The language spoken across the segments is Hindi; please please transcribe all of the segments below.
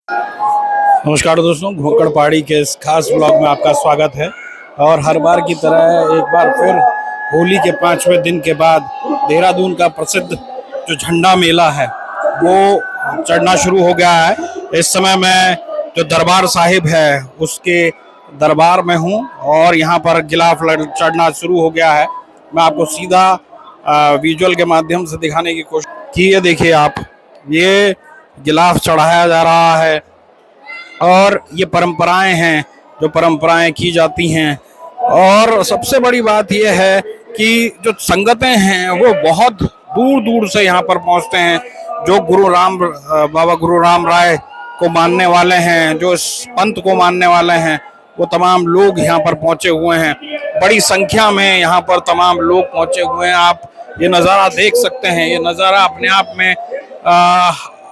नमस्कार दोस्तों, घोंकड़ पहाड़ी के इस खास ब्लॉग में आपका स्वागत है। और हर बार की तरह एक बार फिर होली के 5वें दिन के बाद देहरादून का प्रसिद्ध जो झंडा मेला है वो चढ़ना शुरू हो गया है। इस समय मैं जो दरबार साहिब है उसके दरबार में हूँ और यहाँ पर गिलाफ चढ़ना शुरू हो गया है। मैं आपको सीधा विजुअल के माध्यम से दिखाने की कोशिश की। ये देखिए आप, ये गिलाफ चढ़ाया जा रहा है और ये परंपराएं हैं जो परंपराएं की जाती हैं। और सबसे बड़ी बात यह है कि जो संगतें हैं वो बहुत दूर दूर से यहाँ पर पहुँचते हैं। जो बाबा गुरु राम राय को मानने वाले हैं, जो इस पंथ को मानने वाले हैं, वो तमाम लोग यहाँ पर पहुँचे हुए हैं। बड़ी संख्या में यहाँ पर तमाम लोग पहुँचे हुए हैं। आप ये नज़ारा देख सकते हैं। ये नज़ारा अपने आप में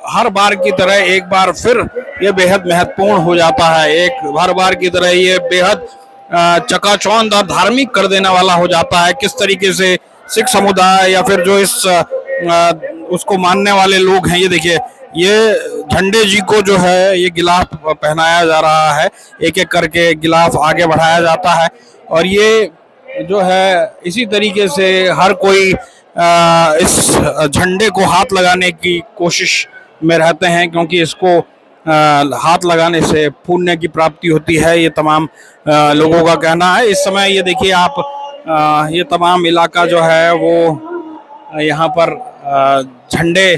हर बार की तरह एक बार फिर ये बेहद महत्वपूर्ण हो जाता है। हर बार की तरह ये बेहद चकाचौंध और धार्मिक कर देने वाला हो जाता है। किस तरीके से सिख समुदाय या फिर जो इस उसको मानने वाले लोग हैं, ये देखिए, ये झंडे जी को जो है ये गिलाफ पहनाया जा रहा है। एक एक करके गिलाफ आगे बढ़ाया जाता है और ये जो है इसी तरीके से हर कोई इस झंडे को हाथ लगाने की कोशिश में रहते हैं, क्योंकि इसको हाथ लगाने से पुण्य की प्राप्ति होती है। ये तमाम लोगों का कहना है। इस समय ये देखिए आप, ये तमाम इलाका जो है वो यहाँ पर झंडे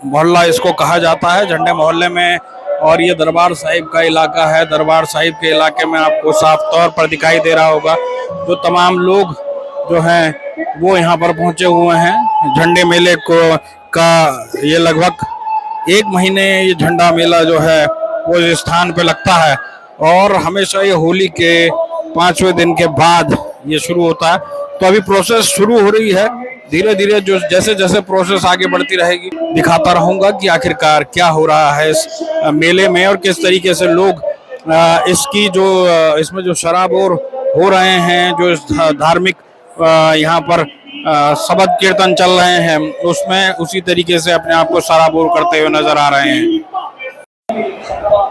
मोहल्ला इसको कहा जाता है, झंडे मोहल्ले में। और ये दरबार साहिब का इलाका है। दरबार साहिब के इलाके में आपको साफ तौर पर दिखाई दे रहा होगा जो तमाम लोग जो हैं वो यहाँ पर पहुँचे हुए हैं। झंडे मेले का ये लगभग 1 महीने ये झंडा मेला जो है वो इस स्थान पे लगता है और हमेशा ये होली के 5वें दिन के बाद ये शुरू होता है। तो अभी प्रोसेस शुरू हो रही है। धीरे धीरे जो जैसे जैसे प्रोसेस आगे बढ़ती रहेगी दिखाता रहूंगा कि आखिरकार क्या हो रहा है इस मेले में और किस तरीके से लोग इसकी जो इसमें जो शराबोर हो रहे हैं, जो धार्मिक यहाँ पर शबद कीर्तन चल रहे हैं, उसमें उसी तरीके से अपने आप को सराबोर करते हुए नजर आ रहे हैं।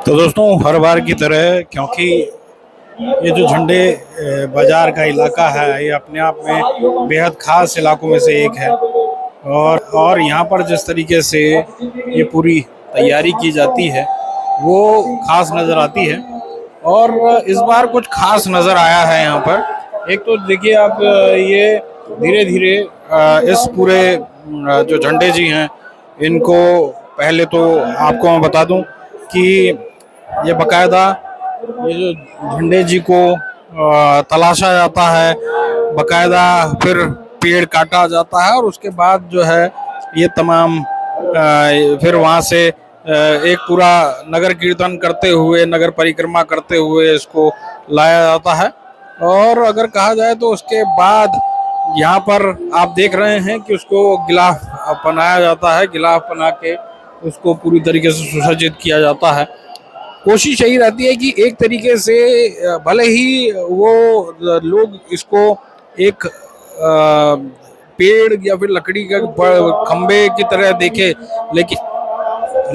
तो दोस्तों, हर बार की तरह, क्योंकि ये जो झंडे बाजार का इलाका है ये अपने आप में बेहद खास इलाकों में से एक है और यहाँ पर जिस तरीके से ये पूरी तैयारी की जाती है वो खास नज़र आती है। और इस बार कुछ खास नज़र आया है यहाँ पर। एक तो देखिए आप, ये धीरे धीरे इस पूरे जो झंडे जी हैं इनको, पहले तो आपको मैं बता दूं कि ये बाकायदा ये जो झंडे जी को तलाशा जाता है, बाकायदा फिर पेड़ काटा जाता है और उसके बाद जो है ये तमाम फिर वहाँ से एक पूरा नगर कीर्तन करते हुए, नगर परिक्रमा करते हुए इसको लाया जाता है। और अगर कहा जाए तो उसके बाद यहाँ पर आप देख रहे हैं कि उसको गिलाफ पहनाया जाता है। गिलाफ बना के उसको पूरी तरीके से सुसज्जित किया जाता है। कोशिश यही रहती है कि एक तरीके से भले ही वो लोग इसको एक पेड़ या फिर लकड़ी का खंबे की तरह देखे,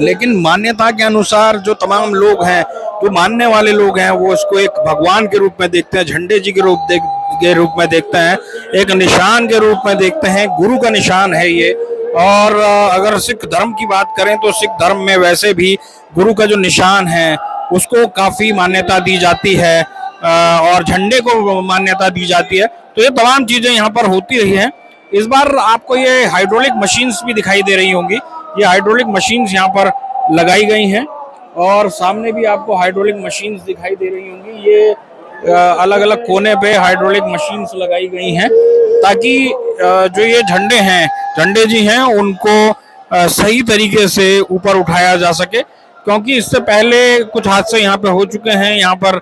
लेकिन मान्यता के अनुसार जो तमाम लोग हैं, जो मानने वाले लोग हैं, वो इसको एक भगवान के रूप में देखते हैं, झंडे जी के रूप में देखते हैं, एक निशान के रूप में देखते हैं। गुरु का निशान है ये। और अगर सिख धर्म की बात करें तो सिख धर्म में वैसे भी गुरु का जो निशान है उसको काफ़ी मान्यता दी जाती है और झंडे को मान्यता दी जाती है। तो ये तमाम चीज़ें यहाँ पर होती रही हैं। इस बार आपको ये हाइड्रोलिक मशीन्स भी दिखाई दे रही होंगी। ये हाइड्रोलिक मशीन्स यहाँ पर लगाई गई हैं और सामने भी आपको हाइड्रोलिक मशीन्स दिखाई दे रही होंगी। ये अलग अलग कोने पे हाइड्रोलिक मशीन्स लगाई गई हैं ताकि जो ये झंडे जी हैं उनको सही तरीके से ऊपर उठाया जा सके, क्योंकि इससे पहले कुछ हादसे यहाँ पे हो चुके हैं। यहाँ पर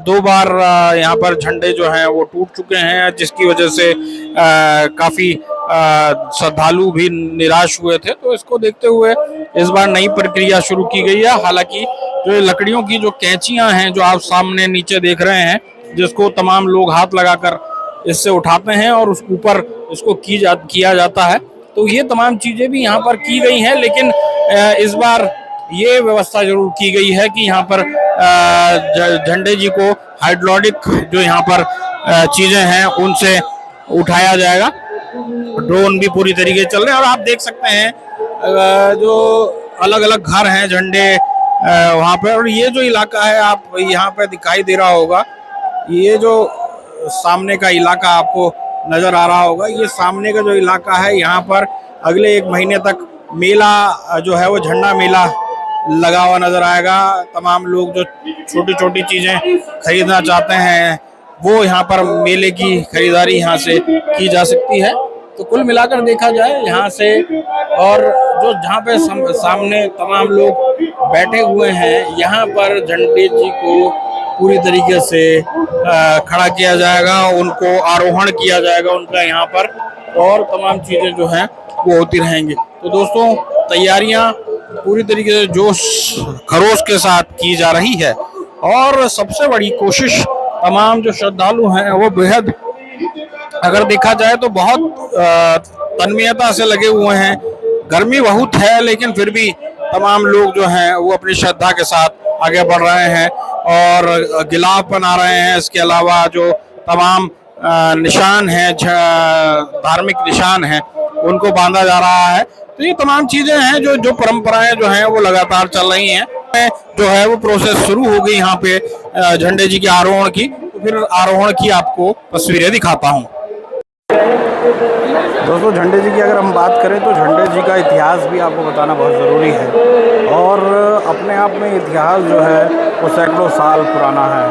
2 बार यहाँ पर झंडे जो हैं वो टूट चुके हैं, जिसकी वजह से काफ़ी श्रद्धालु भी निराश हुए थे। तो इसको देखते हुए इस बार नई प्रक्रिया शुरू की गई है। हालांकि जो लकड़ियों की जो कैंचियां हैं जो आप सामने नीचे देख रहे हैं, जिसको तमाम लोग हाथ लगाकर इससे उठाते हैं और उस ऊपर इसको किया जाता है, तो ये तमाम चीज़ें भी यहाँ पर की गई हैं। लेकिन इस बार ये व्यवस्था जरूर की गई है कि यहाँ पर झंडे जी को हाइड्रोलिक जो यहाँ पर चीजें हैं उनसे उठाया जाएगा। ड्रोन भी पूरी तरीके से चल रहे हैं और आप देख सकते हैं जो अलग अलग घर हैं झंडे वहाँ पे। और ये जो इलाका है आप यहाँ पे दिखाई दे रहा होगा, ये जो सामने का इलाका आपको नजर आ रहा होगा, ये सामने का जो इलाका है यहाँ पर अगले 1 महीने तक मेला जो है वो झंडा मेला लगा हुआ नजर आएगा। तमाम लोग जो छोटी छोटी चीजें खरीदना चाहते हैं वो यहाँ पर मेले की खरीदारी यहाँ से की जा सकती है। तो कुल मिलाकर देखा जाए यहाँ से, और जो जहाँ पे सामने तमाम लोग बैठे हुए हैं, यहाँ पर झंडे जी को पूरी तरीके से खड़ा किया जाएगा, उनको आरोहण किया जाएगा उनका यहाँ पर, और तमाम चीजें जो हैं वो होती रहेंगी। तो दोस्तों तैयारियां पूरी तरीके से जोश खरोश के साथ की जा रही है और सबसे बड़ी कोशिश तमाम जो श्रद्धालु हैं वो बेहद, अगर देखा जाए तो बहुत तन्मयता से लगे हुए हैं। गर्मी बहुत है लेकिन फिर भी तमाम लोग जो हैं वो अपनी श्रद्धा के साथ आगे बढ़ रहे हैं और गिलाफ बना रहे हैं। इसके अलावा जो तमाम निशान हैं, धार्मिक निशान हैं, उनको बांधा जा रहा है। तो ये तमाम चीजें हैं जो परंपराएं जो हैं वो लगातार चल रही हैं। जो है वो प्रोसेस शुरू हो गई यहाँ पे झंडे जी के आरोहण की। तो फिर आरोहण की आपको तस्वीरें दिखाता हूँ। दोस्तों झंडे जी की अगर हम बात करें तो झंडे जी का इतिहास भी आपको बताना बहुत ज़रूरी है और अपने आप में इतिहास जो है वो सैकड़ों साल पुराना है।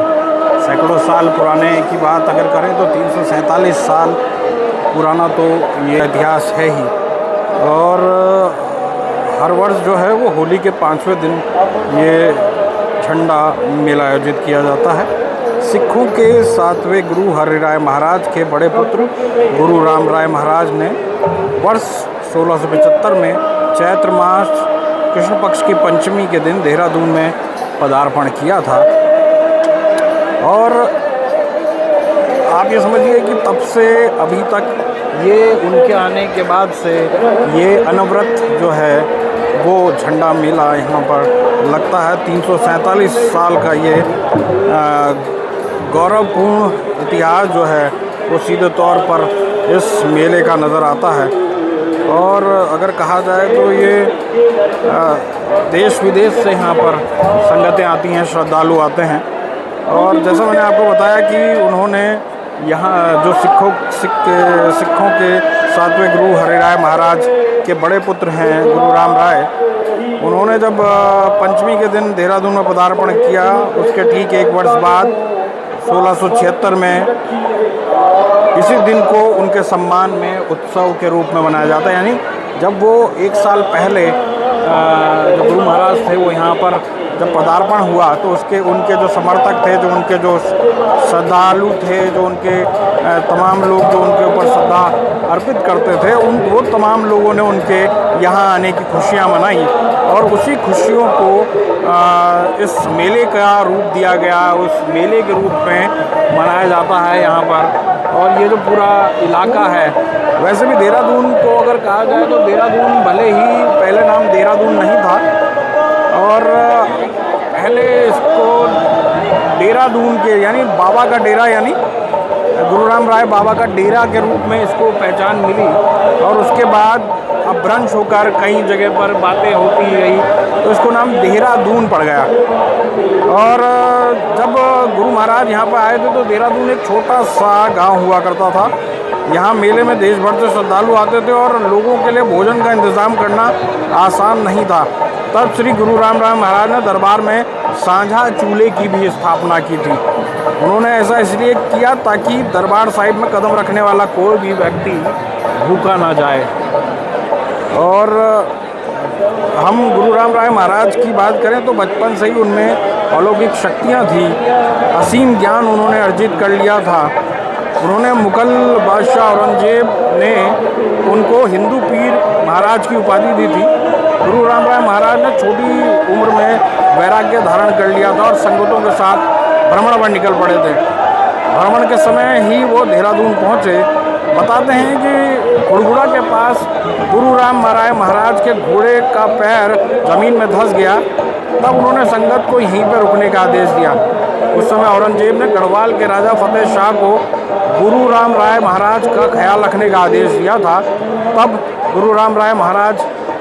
सैकड़ों साल पुराने की बात अगर करें तो 347 साल पुराना तो ये इतिहास है ही। और हर वर्ष जो है वो होली के 5वें दिन ये झंडा मेला आयोजित किया जाता है। सिखों के 7वें गुरु हरि राय महाराज के बड़े पुत्र गुरु राम राय महाराज ने वर्ष 1675 में चैत्र मास कृष्ण पक्ष की पंचमी के दिन देहरादून में पदार्पण किया था। और आप ये समझिए कि तब से अभी तक ये उनके आने के बाद से ये अनवरत जो है वो झंडा मेला यहाँ पर लगता है। 347 साल का ये गौरवपूर्ण इतिहास जो है वो सीधे तौर पर इस मेले का नज़र आता है। और अगर कहा जाए तो ये देश विदेश से यहाँ पर संगतें आती हैं, श्रद्धालु आते हैं। और जैसा मैंने आपको बताया कि उन्होंने यहाँ जो सिखों के 7वें गुरु हरि राय महाराज के बड़े पुत्र हैं गुरु राम राय, उन्होंने जब पंचमी के दिन देहरादून में पदार्पण किया, उसके ठीक 1 वर्ष बाद 1676 में इसी दिन को उनके सम्मान में उत्सव के रूप में मनाया जाता है। यानी जब वो 1 साल पहले जो गुरु महाराज थे वो यहाँ पर जब पदार्पण हुआ तो उनके जो समर्थक थे, जो उनके जो श्रद्धालु थे, जो उनके तमाम लोग जो उनके ऊपर श्रद्धा अर्पित करते थे, वो तमाम लोगों ने उनके यहाँ आने की खुशियाँ मनाई और उसी खुशियों को इस मेले का रूप दिया गया, उस मेले के रूप में मनाया जाता है यहाँ पर। और ये जो पूरा इलाका है, वैसे भी देहरादून को अगर कहा जाए तो देहरादून भले ही पहले नाम देहरादून नहीं था और पहले इसको देहरादून के यानी बाबा का डेरा यानी गुरु राम राय बाबा का डेरा के रूप में इसको पहचान मिली। और उसके बाद अपभ्रंश होकर कई जगह पर बातें होती रही तो इसको नाम देहरादून पड़ गया। और जब गुरु महाराज यहाँ पर आए थे तो देहरादून एक छोटा सा गांव हुआ करता था। यहाँ मेले में देश भर से श्रद्धालु आते थे और लोगों के लिए भोजन का इंतज़ाम करना आसान नहीं था। तब श्री गुरु राम राय महाराज ने दरबार में साझा चूल्हे की भी स्थापना की थी। उन्होंने ऐसा इसलिए किया ताकि दरबार साहिब में कदम रखने वाला कोई भी व्यक्ति भूखा ना जाए। और हम गुरु राम राय महाराज की बात करें तो बचपन से ही उनमें अलौकिक शक्तियाँ थी, असीम ज्ञान उन्होंने अर्जित कर लिया था। उन्होंने मुगल बादशाह औरंगजेब ने उनको हिंदू पीर महाराज की उपाधि दी थी। गुरु राम राय महाराज ने छोटी उम्र में वैराग्य धारण कर लिया था और संगतों के साथ भ्रमण पर निकल पड़े थे। भ्रमण के समय ही वो देहरादून पहुँचे। बताते हैं कि खुड़गुड़ा के पास गुरु राम राय महाराज के घोड़े का पैर ज़मीन में धंस गया, तब उन्होंने संगत को यहीं पर रुकने का आदेश दिया। उस समय औरंगजेब ने गढ़वाल के राजा फतेह शाह को गुरु राम राय महाराज का ख्याल रखने का आदेश दिया था। तब गुरु राम राय महाराज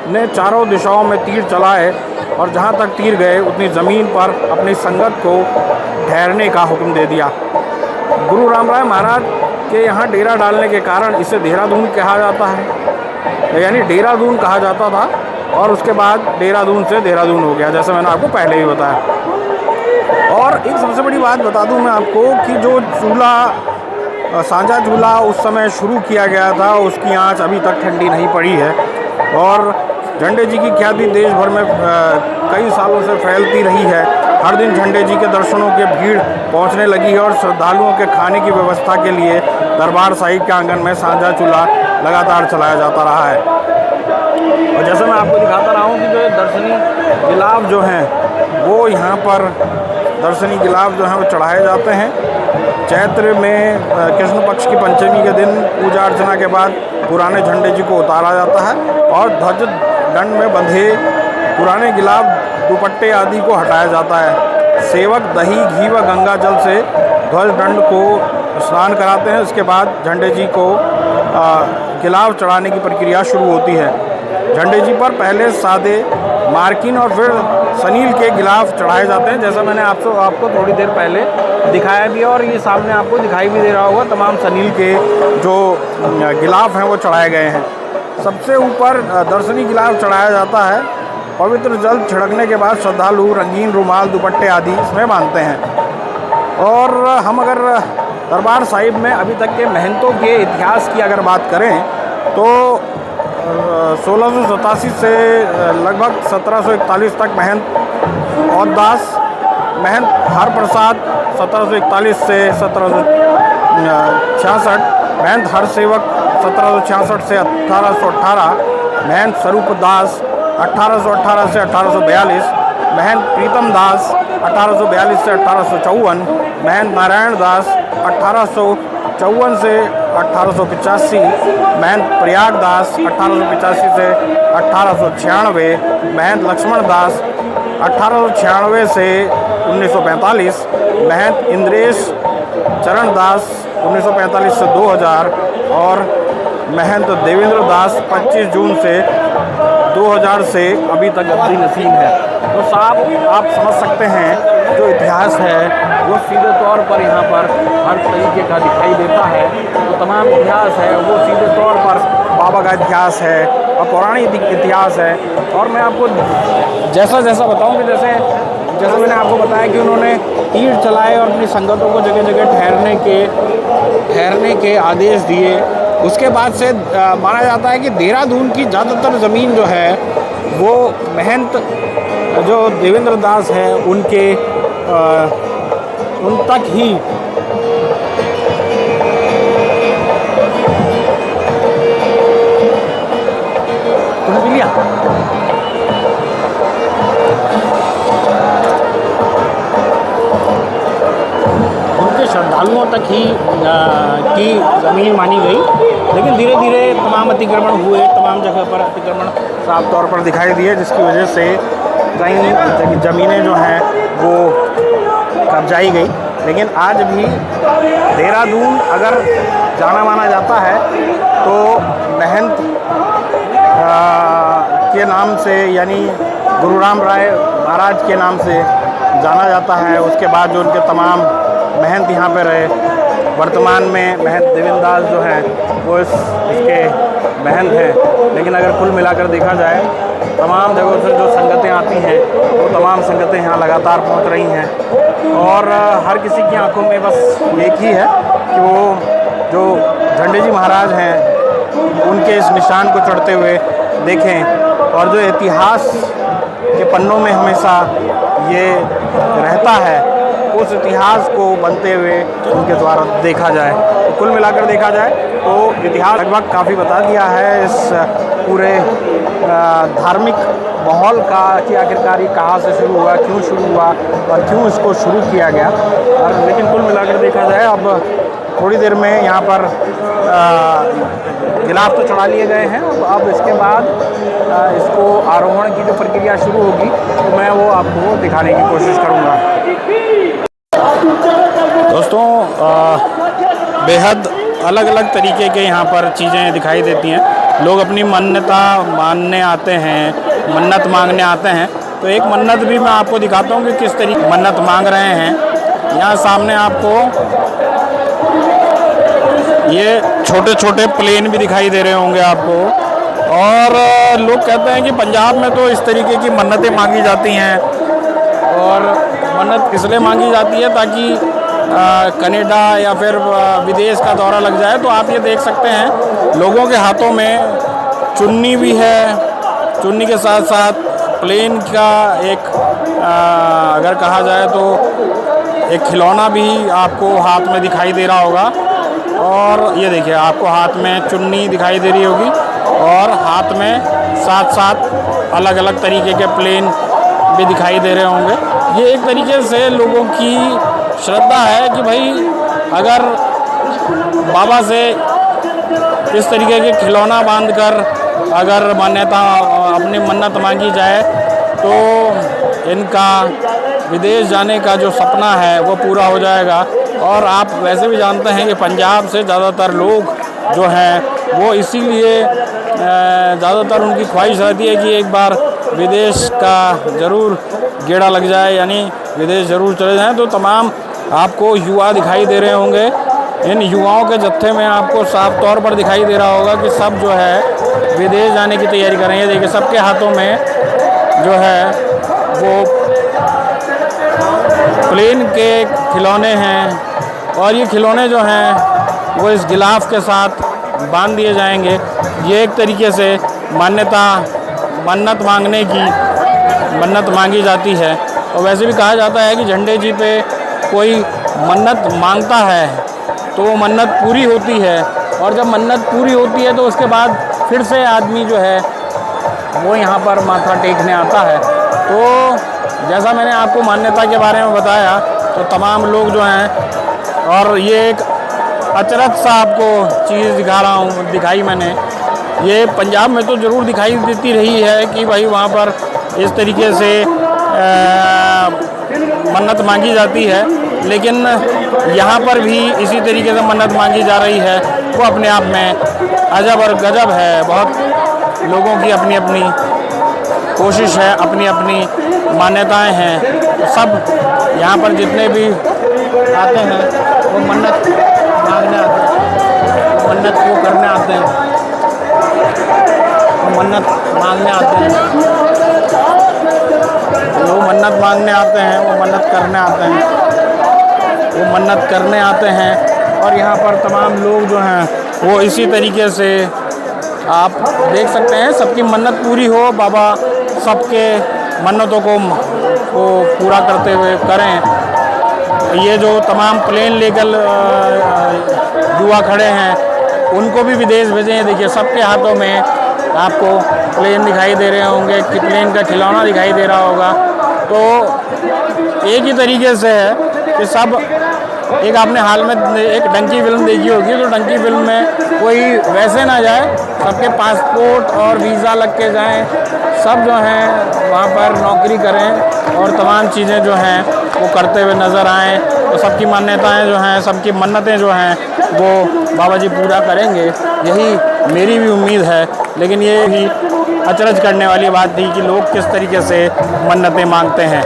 ने चारों दिशाओं में तीर चलाए और जहाँ तक तीर गए उतनी ज़मीन पर अपनी संगत को ठहरने का हुक्म दे दिया। गुरु राम राय महाराज के यहाँ डेरा डालने के कारण इसे देहरादून कहा जाता है, यानी देहरादून कहा जाता था और उसके बाद देहरादून से देहरादून हो गया, जैसे मैंने आपको पहले ही बताया। और एक सबसे बड़ी बात बता दूं मैं आपको कि जो चूल्हा साझा चूल्हा उस समय शुरू किया गया था, उसकी आंच अभी तक ठंडी नहीं पड़ी है और झंडे जी की ख्याति देश भर में कई सालों से फैलती रही है। हर दिन झंडे जी के दर्शनों की भीड़ पहुंचने लगी है और श्रद्धालुओं के खाने की व्यवस्था के लिए दरबार साहिब के आंगन में साझा चूल्हा लगातार चलाया जाता रहा है। और जैसे मैं आपको दिखाता रहा हूँ कि जो दर्शनी गिलाफ जो हैं वो यहाँ पर दर्शनी गिलाफ जो हैं वो चढ़ाए जाते हैं। चैत्र में कृष्ण पक्ष की पंचमी के दिन पूजा अर्चना के बाद पुराने झंडे जी को उतारा जाता है और ध्वज दंड में बंधे पुराने गिलाफ दुपट्टे आदि को हटाया जाता है। सेवक दही घी व गंगा जल से ध्वज दंड को स्नान कराते हैं। उसके बाद झंडे जी को गिलाफ चढ़ाने की प्रक्रिया शुरू होती है। झंडे जी पर पहले सादे मार्किन और फिर सनील के गिलाफ चढ़ाए जाते हैं, जैसा मैंने आपको थोड़ी देर पहले दिखाया भी है और ये सामने आपको दिखाई भी दे रहा होगा। तमाम सनील के जो गिलाफ हैं वो चढ़ाए गए हैं। सबसे ऊपर दर्शनी गिलाफ चढ़ाया जाता है। पवित्र जल छिड़कने के बाद श्रद्धालु रंगीन रुमाल दुपट्टे आदि इसमें बांधते हैं। और हम अगर दरबार साहिब में अभी तक के महंतों के इतिहास की अगर बात करें तो 1687 से लगभग 1741 तक महंत औदास महंत हर प्रसाद, 1741 से 1766 महंत हर सेवक, 1766 से 1818 महंत स्वरूप दास, 1818 से 1842 महंत प्रीतम दास, 1842 से 1854 महंत नारायण दास, 1854 से 1885 महंत प्रयाग दास, 1885 से 1896 महंत लक्ष्मण दास, 1896 से 1945 महंत इंद्रेश चरण दास, 1945 से 2000 और महंत देवेंद्र दास 25 जून से 2000 से अभी तक अब्दी नसीब है। तो साहब आप समझ सकते हैं जो इतिहास है वो सीधे तौर पर यहाँ पर हर तरीके का दिखाई देता है। तो तमाम इतिहास है वो सीधे तौर पर बाबा का इतिहास है और पौराणिक इतिहास है। और मैं आपको जैसा जैसा बताऊँ कि जैसा मैंने आपको बताया कि उन्होंने तीर चलाए और अपनी संगतों को जगह जगह ठहरने के आदेश दिए। उसके बाद से माना जाता है कि देहरादून की ज़्यादातर ज़मीन जो है वो महंत जो देवेंद्र दास है उन तक ही उनके श्रद्धालुओं तक ही की ज़मीन मानी गई। लेकिन धीरे धीरे तमाम अतिक्रमण हुए, तमाम जगह पर अतिक्रमण साफ तौर पर दिखाई दिए, जिसकी वजह से कई ज़मीनें जो हैं वो कब्जाई गई। लेकिन आज भी देहरादून अगर जाना माना जाता है तो महंत के नाम से यानी गुरु राम राय महाराज के नाम से जाना जाता है। उसके बाद जो उनके तमाम महंत यहाँ पे रहे, वर्तमान में महंत देवेंद्र दास जो हैं वो इसके महंत हैं। लेकिन अगर कुल मिलाकर देखा जाए तमाम जगहों से जो संगतें आती हैं वो तमाम संगतें यहाँ लगातार पहुँच रही हैं और हर किसी की आंखों में बस एक ही है कि वो जो झंडे जी महाराज हैं उनके इस निशान को चढ़ते हुए देखें और जो इतिहास के पन्नों में हमेशा ये रहता है उस इतिहास को बनते हुए उनके द्वारा देखा जाए। तो कुल मिलाकर देखा जाए तो इतिहास लगभग काफ़ी बता दिया है इस पूरे धार्मिक माहौल का कि आखिरकार ये कहाँ से शुरू हुआ, क्यों शुरू हुआ और क्यों इसको शुरू किया गया। और लेकिन कुल मिलाकर देखा जाए अब थोड़ी देर में यहाँ पर गिलाफ तो चढ़ा लिए गए हैं। अब इसके बाद इसको आरोहण की जो प्रक्रिया शुरू होगी तो मैं वो आपको दिखाने की कोशिश करूँगा। दोस्तों बेहद अलग अलग तरीके के यहाँ पर चीज़ें दिखाई देती हैं। लोग अपनी मन्नता मानने आते हैं, मन्नत मांगने आते हैं। तो एक मन्नत भी मैं आपको दिखाता हूँ कि किस तरीके मन्नत मांग रहे हैं। यहाँ सामने आपको ये छोटे छोटे प्लेन भी दिखाई दे रहे होंगे आपको। और लोग कहते हैं कि पंजाब में तो इस तरीके की मन्नतें मांगी जाती हैं, और मन्नत इसलिए मांगी जाती है ताकि कनाडा या फिर विदेश का दौरा लग जाए। तो आप ये देख सकते हैं लोगों के हाथों में चुन्नी भी है। चुन्नी के साथ साथ प्लेन का एक अगर कहा जाए तो एक खिलौना भी आपको हाथ में दिखाई दे रहा होगा। और ये देखिए आपको हाथ में चुन्नी दिखाई दे रही होगी, और हाथ में साथ साथ अलग अलग तरीके के प्लेन भी दिखाई दे रहे होंगे। ये एक तरीके से लोगों की श्रद्धा है कि भाई अगर बाबा से इस तरीके के खिलौना बांधकर अगर मान्यता अपनी मन्नत मांगी जाए तो इनका विदेश जाने का जो सपना है वो पूरा हो जाएगा। और आप वैसे भी जानते हैं कि पंजाब से ज़्यादातर लोग जो हैं वो इसीलिए ज़्यादातर उनकी ख्वाहिश रहती है कि एक बार विदेश का ज़रूर गेड़ा लग जाए, यानी विदेश ज़रूर चले जाएं। तो तमाम आपको युवा दिखाई दे रहे होंगे। इन युवाओं के जत्थे में आपको साफ तौर पर दिखाई दे रहा होगा कि सब जो है विदेश जाने की तैयारी कर रहे हैं। देखिए सबके हाथों में जो है वो प्लेन के खिलौने हैं, और ये खिलौने जो हैं वो इस गिलाफ के साथ बांध दिए जाएंगे। ये एक तरीके से मन्नत मांगने की मन्नत मांगी जाती है। और वैसे भी कहा जाता है कि झंडे जी पे कोई मन्नत मांगता है तो वो मन्नत पूरी होती है, और जब मन्नत पूरी होती है तो उसके बाद फिर से आदमी जो है वो यहाँ पर माथा टेकने आता है। तो जैसा मैंने आपको मान्यता के बारे में बताया तो तमाम लोग जो हैं, और ये एक अचरज सा आपको चीज़ दिखाई मैंने। ये पंजाब में तो ज़रूर दिखाई देती रही है कि भाई वहाँ पर इस तरीके से मन्नत मांगी जाती है, लेकिन यहाँ पर भी इसी तरीके से मन्नत मांगी जा रही है। वो अपने आप में अजब और गजब है। बहुत लोगों की अपनी अपनी कोशिश है, अपनी अपनी मान्यताएं हैं। तो सब यहाँ पर जितने भी आते हैं वो मन्नत मांगने आते हैं, मन्नत को करने आते हैं, वो मन्नत मांगने आते हैं। वो मन्नत मांगने आते हैं, वो मन्नत करने आते हैं, वो मन्नत करने आते हैं। और यहाँ पर तमाम लोग जो हैं वो इसी तरीके से आप देख सकते हैं सबकी मन्नत पूरी हो, बाबा सबके मन्नतों को पूरा करते हुए करें। ये जो तमाम प्लेन लेकर युवा खड़े हैं उनको भी विदेश भेजें। देखिए सबके हाथों में आपको प्लेन दिखाई दे रहे होंगे कि प्लेन का खिलौना दिखाई दे रहा होगा। तो एक ही तरीके से है कि सब एक आपने हाल में एक डंकी फिल्म देखी होगी, तो डंकी फिल्म में कोई वैसे ना जाए, सबके पासपोर्ट और वीज़ा लग के जाएं, सब जो हैं वहाँ पर नौकरी करें और तमाम चीज़ें जो हैं वो करते हुए नज़र आएँ। तो सबकी मान्यताएं जो हैं, सबकी मन्नतें जो हैं वो बाबा जी पूरा करेंगे, यही मेरी भी उम्मीद है। लेकिन ये भी अचरज करने वाली बात थी कि लोग किस तरीके से मन्नतें मांगते हैं।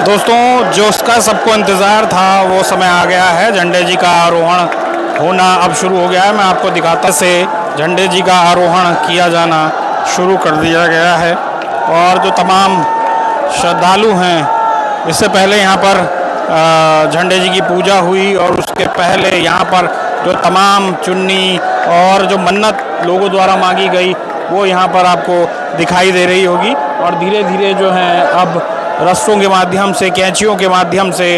दोस्तों जो उसका सबको इंतज़ार था वो समय आ गया है। झंडे जी का आरोहण होना अब शुरू हो गया है। मैं आपको दिखाता से झंडे जी का आरोहण किया जाना शुरू कर दिया गया है। और जो तमाम श्रद्धालु हैं, इससे पहले यहाँ पर झंडे जी की पूजा हुई, और उसके पहले यहाँ पर जो तमाम चुन्नी और जो मन्नत लोगों द्वारा मांगी गई वो यहाँ पर आपको दिखाई दे रही होगी। और धीरे धीरे जो है अब रस्सों के माध्यम से, कैंचियों के माध्यम से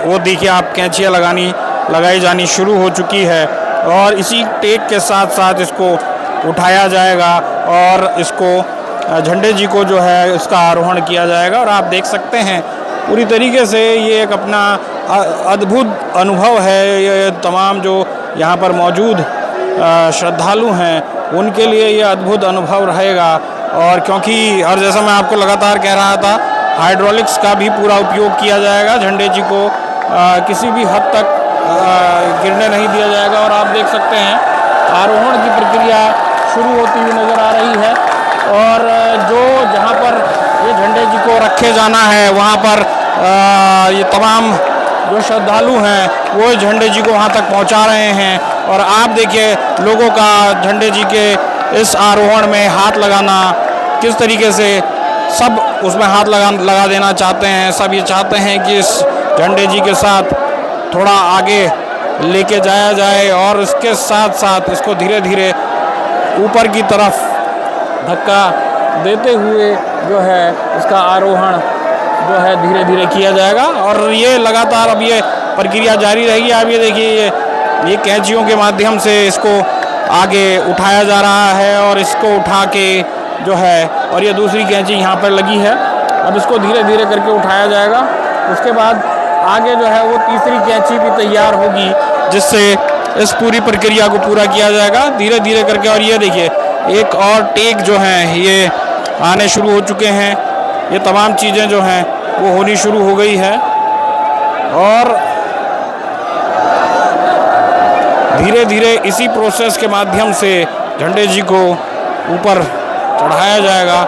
वो देखिए आप कैंचियाँ लगाई जानी शुरू हो चुकी है। और इसी टेक के साथ साथ इसको उठाया जाएगा और इसको झंडे जी को जो है इसका आरोहण किया जाएगा। और आप देख सकते हैं पूरी तरीके से ये एक अपना अद्भुत अनुभव है। ये तमाम जो यहाँ पर मौजूद श्रद्धालु हैं उनके लिए ये अद्भुत अनुभव रहेगा। और क्योंकि और जैसा मैं आपको लगातार कह रहा था, हाइड्रोलिक्स का भी पूरा उपयोग किया जाएगा। झंडे जी को किसी भी हद तक गिरने नहीं दिया जाएगा। और आप देख सकते हैं आरोहण की प्रक्रिया शुरू होती हुई नज़र आ रही है। और जो जहाँ पर ये झंडे जी को रखे जाना है वहाँ पर ये तमाम जो श्रद्धालु हैं वो झंडे जी को वहाँ तक पहुँचा रहे हैं। और आप देखिए लोगों का झंडे जी के इस आरोहण में हाथ लगाना, किस तरीके से सब उसमें हाथ लगा देना चाहते हैं। सब ये चाहते हैं कि इस झंडे जी के साथ थोड़ा आगे लेके जाया जाए और इसके साथ साथ इसको धीरे धीरे ऊपर की तरफ धक्का देते हुए जो है इसका आरोहण जो है धीरे धीरे किया जाएगा। और ये लगातार अब ये प्रक्रिया जारी रहेगी। आप ये देखिए ये कैंचियों के माध्यम से इसको आगे उठाया जा रहा है और इसको उठा के जो है, और ये दूसरी कैंची यहाँ पर लगी है। अब इसको धीरे धीरे करके उठाया जाएगा। उसके बाद आगे जो है वो तीसरी कैंची भी तैयार होगी जिससे इस पूरी प्रक्रिया को पूरा किया जाएगा धीरे धीरे करके। और ये देखिए एक और टेक जो हैं ये आने शुरू हो चुके हैं। ये तमाम चीज़ें जो हैं वो होनी शुरू हो गई है और धीरे धीरे इसी प्रोसेस के माध्यम से झंडे जी को ऊपर चढ़ाया जाएगा।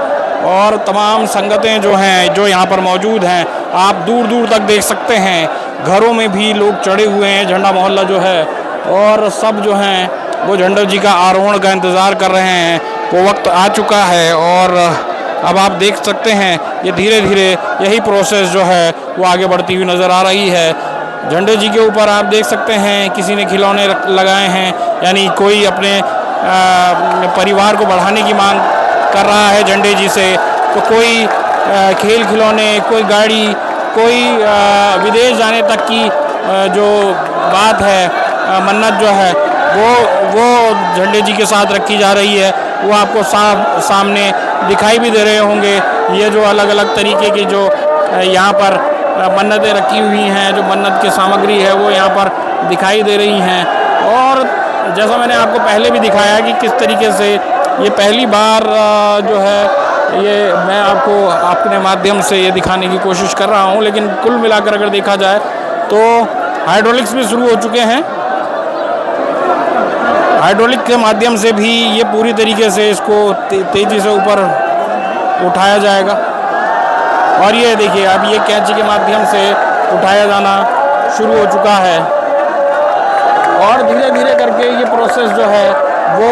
और तमाम संगतें जो हैं जो यहाँ पर मौजूद हैं, आप दूर दूर तक देख सकते हैं, घरों में भी लोग चढ़े हुए हैं। झंडा मोहल्ला जो है और सब जो हैं वो झंडे जी का आरोहण का इंतज़ार कर रहे हैं। वो वक्त आ चुका है और अब आप देख सकते हैं ये धीरे धीरे यही प्रोसेस जो है वो आगे बढ़ती हुई नज़र आ रही है। झंडे जी के ऊपर आप देख सकते हैं किसी ने खिलौने लगाए हैं, यानी कोई अपने परिवार को बढ़ाने की मांग कर रहा है झंडे जी से। तो कोई खेल खिलौने, कोई गाड़ी, कोई विदेश जाने तक की जो बात है, मन्नत जो है वो झंडे जी के साथ रखी जा रही है। वो आपको सामने दिखाई भी दे रहे होंगे। ये जो अलग अलग तरीके की जो यहाँ पर मन्नतें रखी हुई हैं, जो मन्नत की सामग्री है वो यहाँ पर दिखाई दे रही हैं। और जैसा मैंने आपको पहले भी दिखाया कि किस तरीके से ये पहली बार जो है ये मैं आपको अपने माध्यम से ये दिखाने की कोशिश कर रहा हूँ। लेकिन कुल मिलाकर अगर देखा जाए तो हाइड्रोलिक्स भी शुरू हो चुके हैं। हाइड्रोलिक के माध्यम से भी ये पूरी तरीके से इसको तेज़ी से ऊपर उठाया जाएगा। और ये देखिए अब ये कैंची के माध्यम से उठाया जाना शुरू हो चुका है और धीरे धीरे करके ये प्रोसेस जो है वो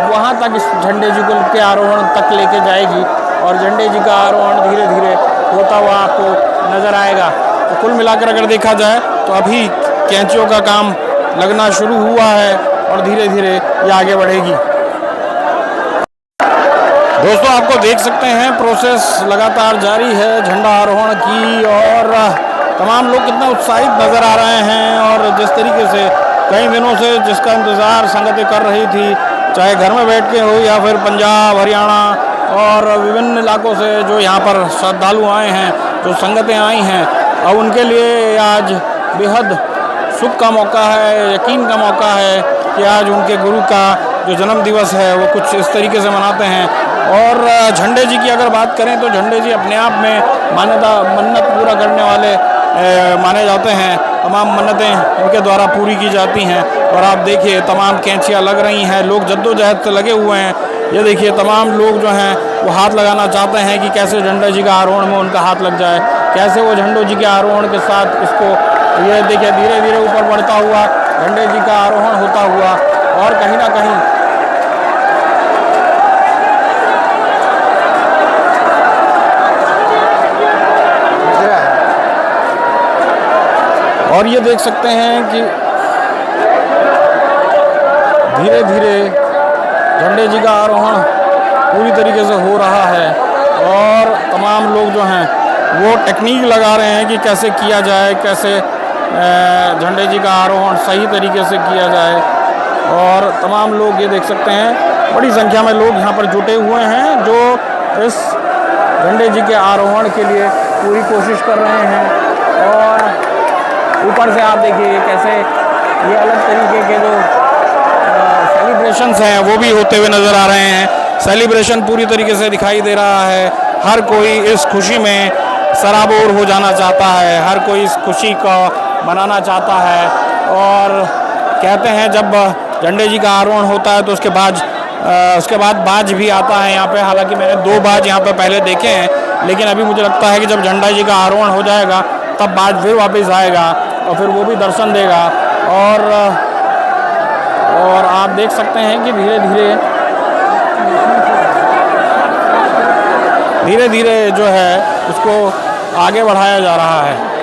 वहाँ तक इस झंडे जी को के आरोहण तक लेके जाएगी और झंडे जी का आरोहण धीरे धीरे होता हुआ आपको नज़र आएगा। तो कुल मिलाकर अगर देखा जाए तो अभी कैंचियों का काम लगना शुरू हुआ है और धीरे धीरे ये आगे बढ़ेगी। दोस्तों आपको देख सकते हैं प्रोसेस लगातार जारी है झंडा आरोहण की और तमाम लोग कितना उत्साहित नज़र आ रहे हैं। और जिस तरीके से कई दिनों से जिसका इंतज़ार संगतें कर रही थी, चाहे घर में बैठ के हो या फिर पंजाब, हरियाणा और विभिन्न इलाकों से जो यहाँ पर श्रद्धालु आए हैं, जो संगतें आई हैं, अब उनके लिए आज बेहद सुख का मौका है, यकीन का मौका है कि आज उनके गुरु का जो जन्म दिवस है वो कुछ इस तरीके से मनाते हैं। और झंडे जी की अगर बात करें तो झंडे जी अपने आप में मन्नत पूरा करने वाले माने जाते हैं। तमाम मन्नतें उनके द्वारा पूरी की जाती हैं। और आप देखिए तमाम कैंचियाँ लग रही हैं, लोग जद्दोजहद से लगे हुए हैं। ये देखिए तमाम लोग जो हैं वो हाथ लगाना चाहते हैं कि कैसे झंडे जी का आरोहण में उनका हाथ लग जाए, कैसे वो झंडे जी के आरोहण के साथ इसको ये देखिए धीरे धीरे ऊपर बढ़ता हुआ झंडे जी का आरोहण होता हुआ और कहीं ना कहीं और ये देख सकते हैं कि धीरे धीरे झंडे जी का आरोहण पूरी तरीके से हो रहा है और तमाम लोग जो हैं वो टेक्निक लगा रहे हैं कि कैसे किया जाए, कैसे झंडे जी का आरोहण सही तरीके से किया जाए। और तमाम लोग ये देख सकते हैं बड़ी संख्या में लोग यहाँ पर जुटे हुए हैं जो इस झंडे जी के आरोहण के लिए पूरी कोशिश कर रहे हैं। और ऊपर से आप देखिए कैसे ये अलग तरीके के जो सेलिब्रेशंस हैं वो भी होते हुए नज़र आ रहे हैं। सेलिब्रेशन पूरी तरीके से दिखाई दे रहा है। हर कोई इस खुशी में सराबोर हो जाना चाहता है, हर कोई इस खुशी को मनाना चाहता है। और कहते हैं जब झंडे जी का आरोहण होता है तो उसके बाद बाज भी आता है यहाँ पे। हालांकि मैंने 2 बाज यहाँ पे पहले देखे हैं, लेकिन अभी मुझे लगता है कि जब झंडा जी का आरोहण हो जाएगा तब बाज फिर वापस आएगा और फिर वो भी दर्शन देगा। और आप देख सकते हैं कि धीरे धीरे जो है उसको आगे बढ़ाया जा रहा है।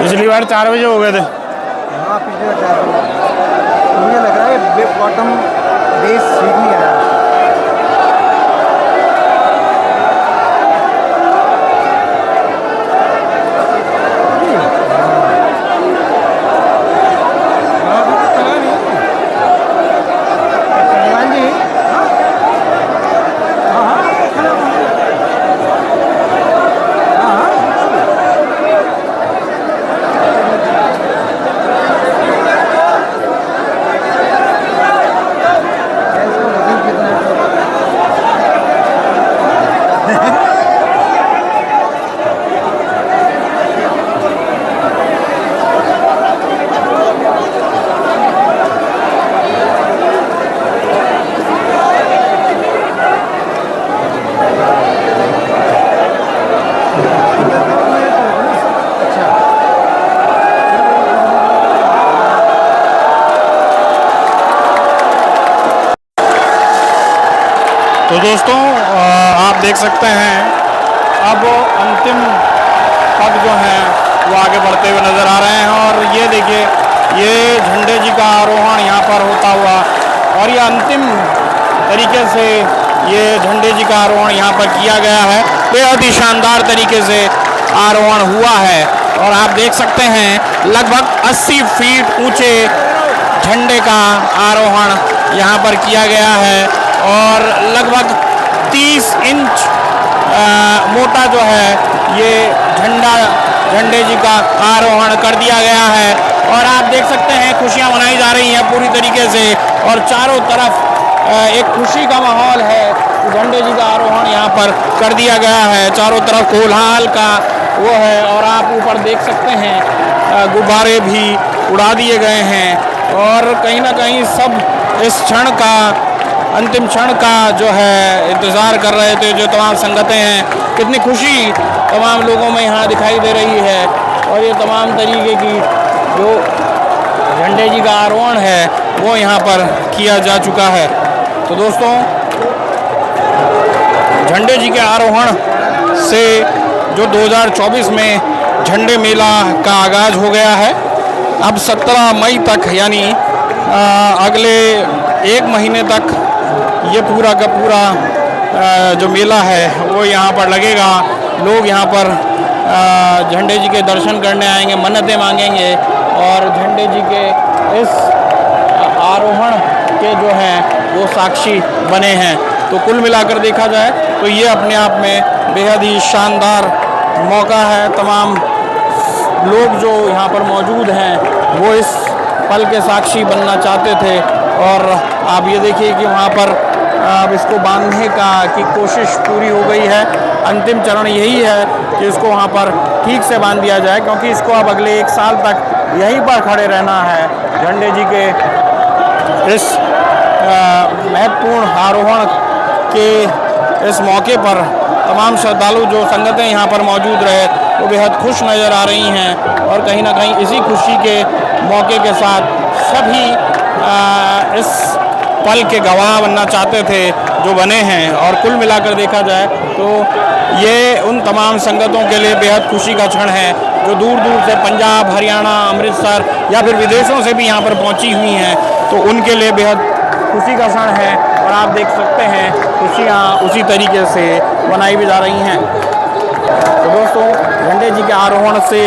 पिछली बार 4 बजे हो गए थे। हाँ, पिछले बार 4 बजे। मुझे लग रहा है बॉटम बेस सीट नहीं आया। तो दोस्तों आप देख सकते हैं अब अंतिम पद जो हैं वो आगे बढ़ते हुए नज़र आ रहे हैं। और ये देखिए ये झंडे जी का आरोहण यहाँ पर होता हुआ, और ये अंतिम तरीके से ये झंडे जी का आरोहण यहाँ पर किया गया है। बेहद ही शानदार तरीके से आरोहण हुआ है और आप देख सकते हैं लगभग 80 फीट ऊंचे झंडे का आरोहण यहाँ पर किया गया है और लगभग 30 इंच मोटा जो है ये झंडा झंडे जी का आरोहण कर दिया गया है और आप देख सकते हैं खुशियां मनाई जा रही हैं पूरी तरीके से और चारों तरफ एक खुशी का माहौल है। झंडे जी का आरोहण यहाँ पर कर दिया गया है, चारों तरफ कोलाहल का वो है और आप ऊपर देख सकते हैं गुब्बारे भी उड़ा दिए गए हैं और कहीं ना कहीं सब इस क्षण का, अंतिम क्षण का जो है इंतज़ार कर रहे थे। जो तमाम संगतें हैं, कितनी खुशी तमाम लोगों में यहाँ दिखाई दे रही है और ये तमाम तरीके की जो झंडे जी का आरोहण है वो यहाँ पर किया जा चुका है। तो दोस्तों, झंडे जी के आरोहण से जो 2024 में झंडे मेला का आगाज़ हो गया है, अब 17 मई तक यानी अगले एक महीने तक ये पूरा का पूरा जो मेला है वो यहाँ पर लगेगा। लोग यहाँ पर झंडे जी के दर्शन करने आएंगे, मन्नतें मांगेंगे और झंडे जी के इस आरोहण के जो हैं वो साक्षी बने हैं। तो कुल मिलाकर देखा जाए तो ये अपने आप में बेहद ही शानदार मौका है। तमाम लोग जो यहाँ पर मौजूद हैं वो इस पल के साक्षी बनना चाहते थे और आप ये देखिए कि वहाँ पर अब इसको बांधने की कोशिश पूरी हो गई है। अंतिम चरण यही है कि इसको वहाँ पर ठीक से बांध दिया जाए, क्योंकि इसको अब अगले 1 साल तक यहीं पर खड़े रहना है। झंडे जी के इस महत्वपूर्ण आरोहण के इस मौके पर तमाम श्रद्धालु जो संगतें यहाँ पर मौजूद रहे वो बेहद खुश नज़र आ रही हैं और कहीं ना कहीं इसी खुशी के मौके के साथ सभी इस पल के गवाह बनना चाहते थे जो बने हैं। और कुल मिलाकर देखा जाए तो ये उन तमाम संगतों के लिए बेहद खुशी का क्षण है जो दूर दूर से पंजाब, हरियाणा, अमृतसर या फिर विदेशों से भी यहाँ पर पहुँची हुई हैं, तो उनके लिए बेहद खुशी का क्षण है। और आप देख सकते हैं खुशियाँ उसी तरीके से मनाई भी जा रही हैं। तो दोस्तों, झंडे जी के आरोहण से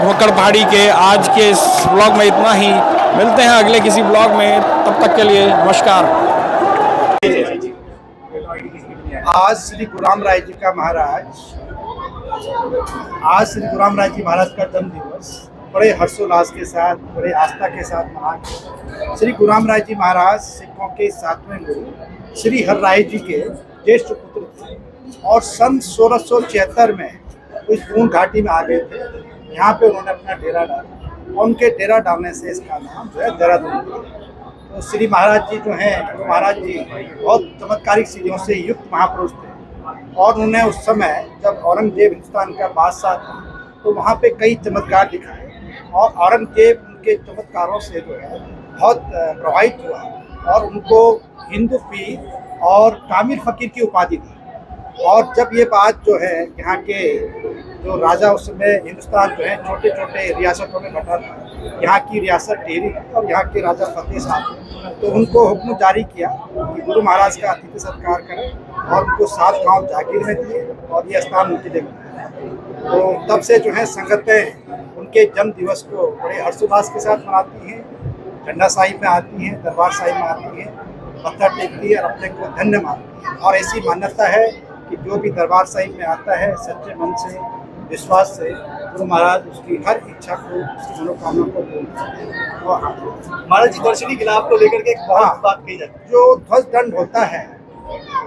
धोकर पहाड़ी के आज के इस ब्लॉग में इतना ही। मिलते हैं अगले किसी ब्लॉग में, तब तक के लिए नमस्कार। आज श्री गुरुराम राय जी का जन्म दिवस बड़े हर्षोल्लास के साथ, बड़े आस्था के साथ मना। श्री गुरुराम राय जी महाराज सिखों के 7वें गुरु श्री हर राय जी के ज्येष्ठ पुत्र थे और सन 1676 में इस पूर्ण घाटी में आ गए थे। यहाँ पे उन्होंने अपना डेरा डाला और उनके डेरा डालने से इसका नाम जो है देहरादून पड़ा। तो श्री महाराज जी जो हैं, गुरु महाराज जी बहुत चमत्कारिक चीज़ों से युक्त महापुरुष थे और उन्होंने उस समय जब औरंगजेब हिंदुस्तान का बादशाह था तो वहाँ पे कई चमत्कार दिखाए और औरंगजेब उनके चमत्कारों से जो है बहुत प्रभावित हुआ और उनको हिंदू पीर और कामिल फकीर की उपाधि दी। और जब ये बात जो है यहाँ के जो राजा उस समय हिंदुस्तान जो है छोटे छोटे रियासतों में बटा था, यहाँ की रियासत टिहरी और यहाँ के राजा फतेह साहब, तो उनको हुक्म जारी किया कि गुरु महाराज का अतिथि सत्कार करें और उनको 7 गाँव जागीर में दिए और ये स्थान उनके लिए बनाया। तो तब से जो है संगतें उनके जन्म दिवस को बड़े हर्षोल्लास के साथ मनाती हैं, झंडा साहिब में आती हैं, दरबार साहिब में आती हैं, पत्थर टेकती है और अपने को धन्य मानती है। और ऐसी मान्यता है कि जो भी दरबार साहिब में आता है सच्चे मन से, विश्वास से, गुरु महाराज उसकी हर इच्छा को, उसकी मनोकामना को पूर्ण करते हैं। और महाराज जी दर्शनी गिलाफ को लेकर के एक बहुत बात कही जाती है। जो ध्वज दंड होता है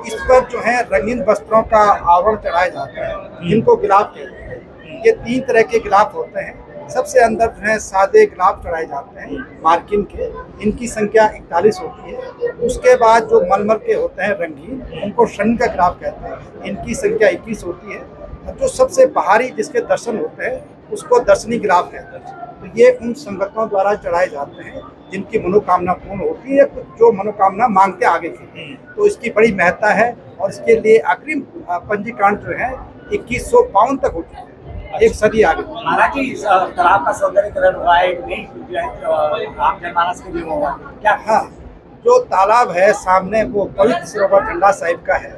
इस पर जो है रंगीन वस्त्रों का आवरण चढ़ाया जाता है, जिनको गिलाफ कहते हैं। ये 3 तरह के गिलाफ होते हैं। सबसे अंदर जो है सादे गिलाफ चढ़ाए जाते हैं मार्किन के, इनकी संख्या 41 होती है। उसके बाद जो मलमल के होते हैं रंगीन, उनको शनि का गिलाफ कहते हैं, इनकी संख्या 21 होती है। और जो सबसे बाहरी जिसके दर्शन होते हैं उसको दर्शनी गिलाफ कहते हैं। तो ये उन संगतों द्वारा चढ़ाए जाते हैं जिनकी मनोकामना पूर्ण होती है, जो मनोकामना मांगते आगे की। तो इसकी बड़ी महत्ता है और इसके लिए अग्रिम पंजीकरण जो है 2100 पाउंड तक हो चुके हैं, एक सदी आगे। महाराज जी तालाब का सौंदर्यीकरण हुआ है, राम जनमानस के लिए हुआ क्या? हाँ, जो तालाब है सामने वो पवित्र सरोवर झंडा साहिब का है।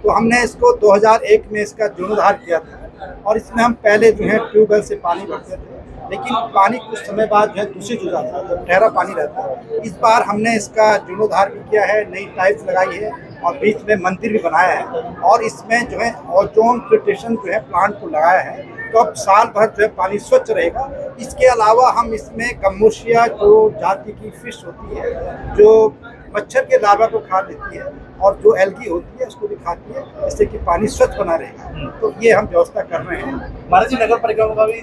तो हमने इसको 2001 में इसका जीर्णोद्धार किया था और इसमें हम पहले जो है ट्यूबवेल से पानी भरते थे, लेकिन पानी कुछ समय बाद जो है दूषित हो जाता है, जब ठहरा पानी रहता है। इस बार हमने इसका जीर्णोद्धार भी किया है, नई टाइल्स लगाई है और बीच में मंदिर भी बनाया है और इसमें जो है ओजोन फिल्ट्रेशन जो है प्लांट को लगाया है। तो अब साल भर जो है पानी स्वच्छ रहेगा। इसके अलावा हम इसमें गम्बुशिया जो जाति की फिश होती है, जो मच्छर के लार्वा को खा लेती है और जो एल्गी होती है उसको भी खाती है, जिससे कि पानी स्वच्छ बना रहेगा। तो ये हम व्यवस्था कर रहे हैं। महाराज जी, नगर पालिका का भी